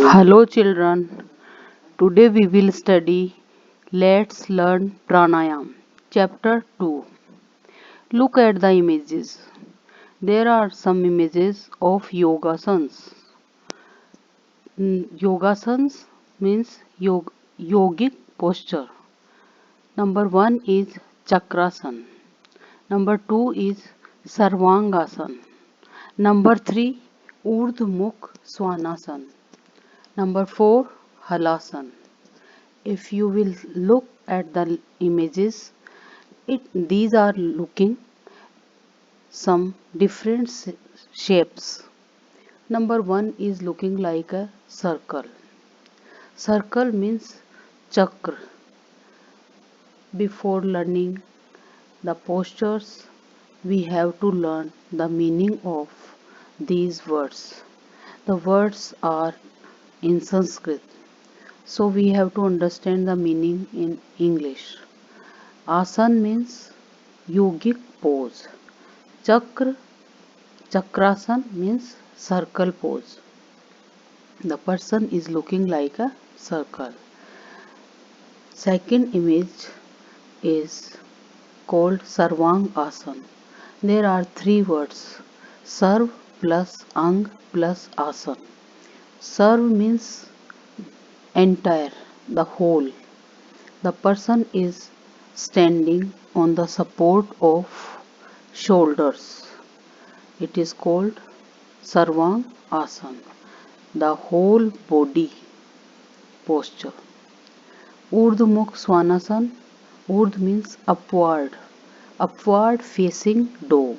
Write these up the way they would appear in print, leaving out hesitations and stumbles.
Hello children, today we will study Let's Learn Pranayam. Chapter 2. Look at the images. There are some images of yogasans. Yogasans means yogic posture. Number 1 is Chakrasan. Number 2 is Sarvangasan. Number 3 Urdhmukh Swanasana. Number 4 Halasan. If you will look at the images, these are looking some different shapes. Number 1 is looking like a circle. Circle means chakra. Before learning the postures, we have to learn the meaning of these words. The words are in Sanskrit, so we have to understand the meaning in English. Asan means yogic pose. Chakra, chakrasan means circle pose. The person is looking like a circle. Second image is called Sarvang Asan. There are three words: Sarv plus Ang plus Asan. Sarv means entire, the whole. The person is standing on the support of shoulders. It is called Sarvang Asana, the whole body posture. Urdhmukh Swanasana. Urdh means upward, upward facing dog.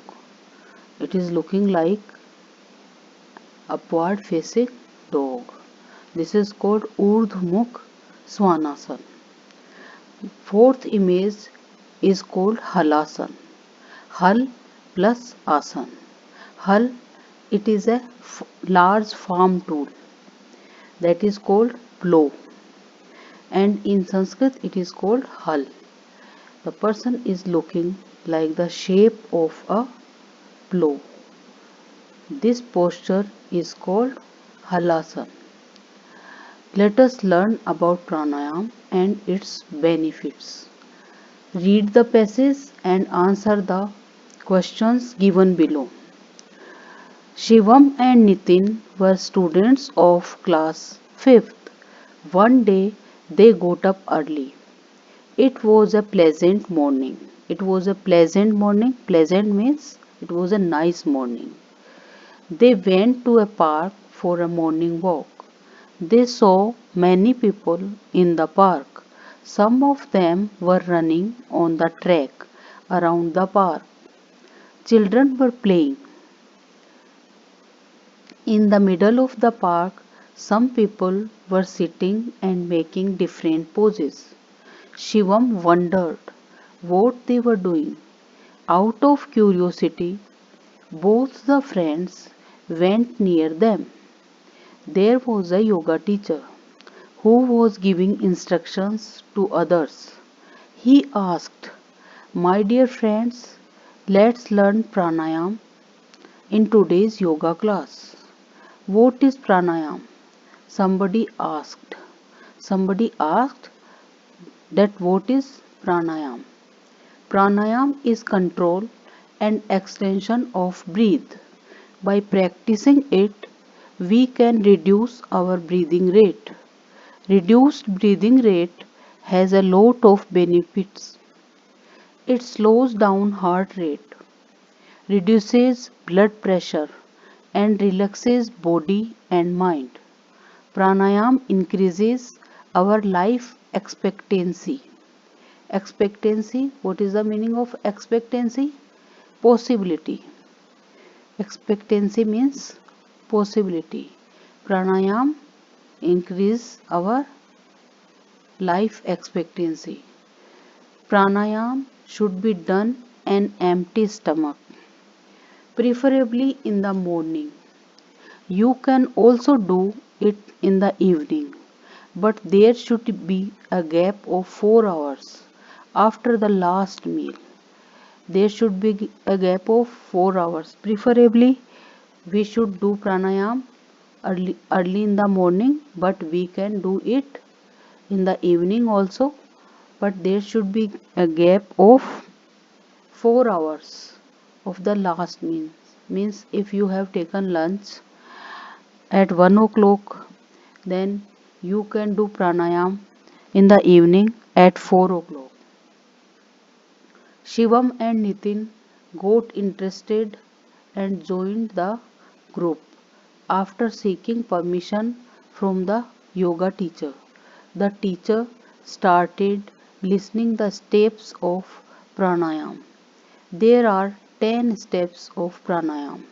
It is looking like upward facing dog. This is called Urdhmukh Swanasana. Fourth image is called Halasana. Hal plus Asan. Hal, it is a large farm tool that is called plow, and in Sanskrit it is called hal. The person is looking like the shape of a plow. This posture is called Halasana. Let us learn about pranayam and its benefits. Read the passage and answer the questions given below. Shivam and Nitin were students of class 5th. One day they got up early. It was a pleasant morning. It was a pleasant morning. Pleasant means it was a nice morning. They went to a park for a morning walk. They saw many people in the park. Some of them were running on the track around the park. Children were playing. In the middle of the park, some people were sitting and making different poses. Shivam wondered what they were doing. Out of curiosity, both the friends went near them. There was a yoga teacher who was giving instructions to others. He asked, "My dear friends, let's learn pranayam in today's yoga class." What is pranayam? Somebody asked. Somebody asked that what is pranayam? Pranayam is control and extension of breath. By practicing it, we can reduce our breathing rate. Reduced breathing rate has a lot of benefits. It slows down heart rate, reduces blood pressure, and relaxes body and mind. Pranayam increases our life expectancy. Expectancy, what is the meaning of expectancy? Possibility. Expectancy means possibility. Pranayam increase our life expectancy. Pranayam should be done on empty stomach, preferably in the morning. You can also do it in the evening, but there should be a gap of 4 hours after the last meal. There should be a gap of 4 hours. Preferably, we should do pranayam early in the morning, but we can do it in the evening also, but there should be a gap of 4 hours of the last means if you have taken lunch at 1 o'clock, then you can do pranayam in the evening at 4 o'clock. Shivam and Nitin got interested and joined the group after seeking permission from the yoga teacher. The teacher started listening the steps of pranayam. There are 10 steps of pranayam.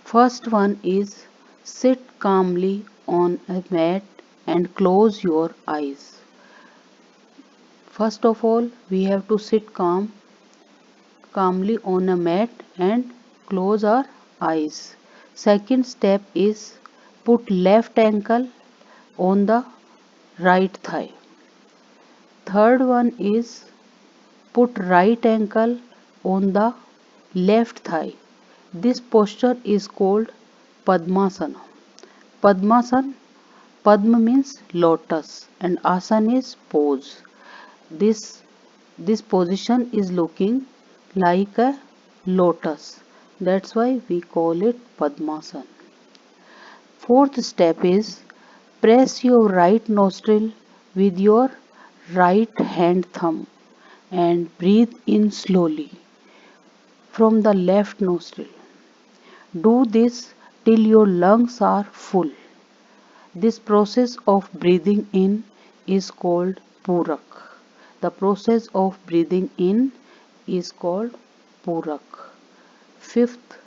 First one is sit calmly on a mat and close your eyes. First of all, we have to sit calmly on a mat and close our eyes. Second step is put left ankle on the right thigh. Third one is put right ankle on the left thigh. This posture is called Padmasana. Padmasana, Padma means lotus and Asana is pose. This, this position is looking like a lotus. That's why we call it Padmasana. Fourth step is press your right nostril with your right hand thumb and breathe in slowly from the left nostril. Do this till your lungs are full. This process of breathing in is called Purak. The process of breathing in is called Purak. Fifth,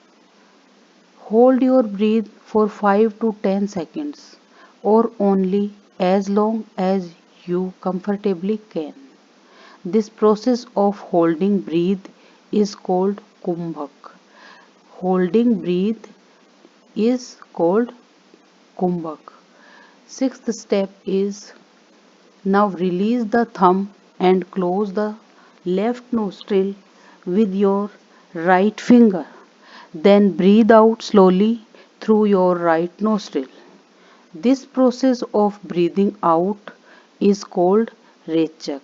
hold your breath for 5 to 10 seconds or only as long as you comfortably can. This process of holding breath is called Kumbhak. Holding breath is called Kumbhak. Sixth step is now release the thumb and close the left nostril with your right finger. Then breathe out slowly through your right nostril. This process of breathing out is called Rechak.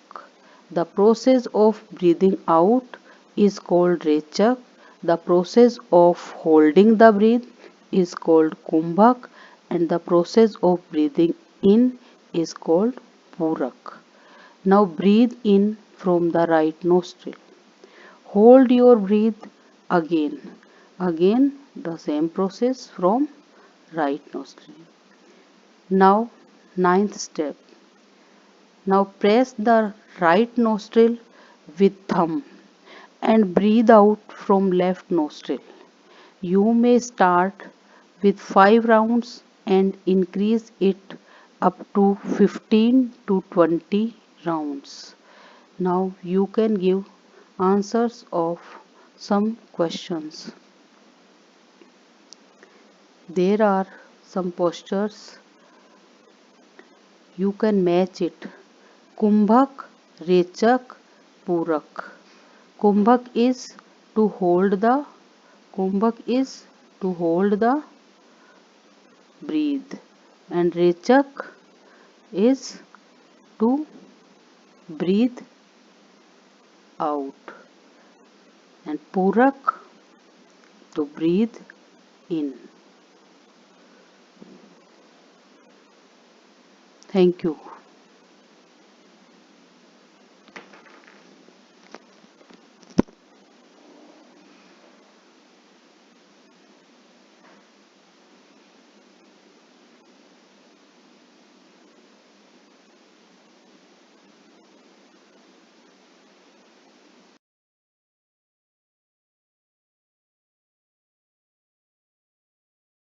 The process of breathing out is called Rechak. The process of holding the breath is called Kumbhak and the process of breathing in is called Purak. Now breathe in from the right nostril. Hold your breath again. Again the same process from right nostril. Now ninth step. Now press the right nostril with thumb and breathe out from left nostril. You may start with 5 rounds and increase it up to 15 to 20 rounds. Now you can give answers of some questions. There are some postures. You can match it. Kumbhak, Rechak, Purak. Kumbhak is to hold the Kumbhak is to hold the breathe and Rechak is to breathe out and Purak to breathe in. Thank you.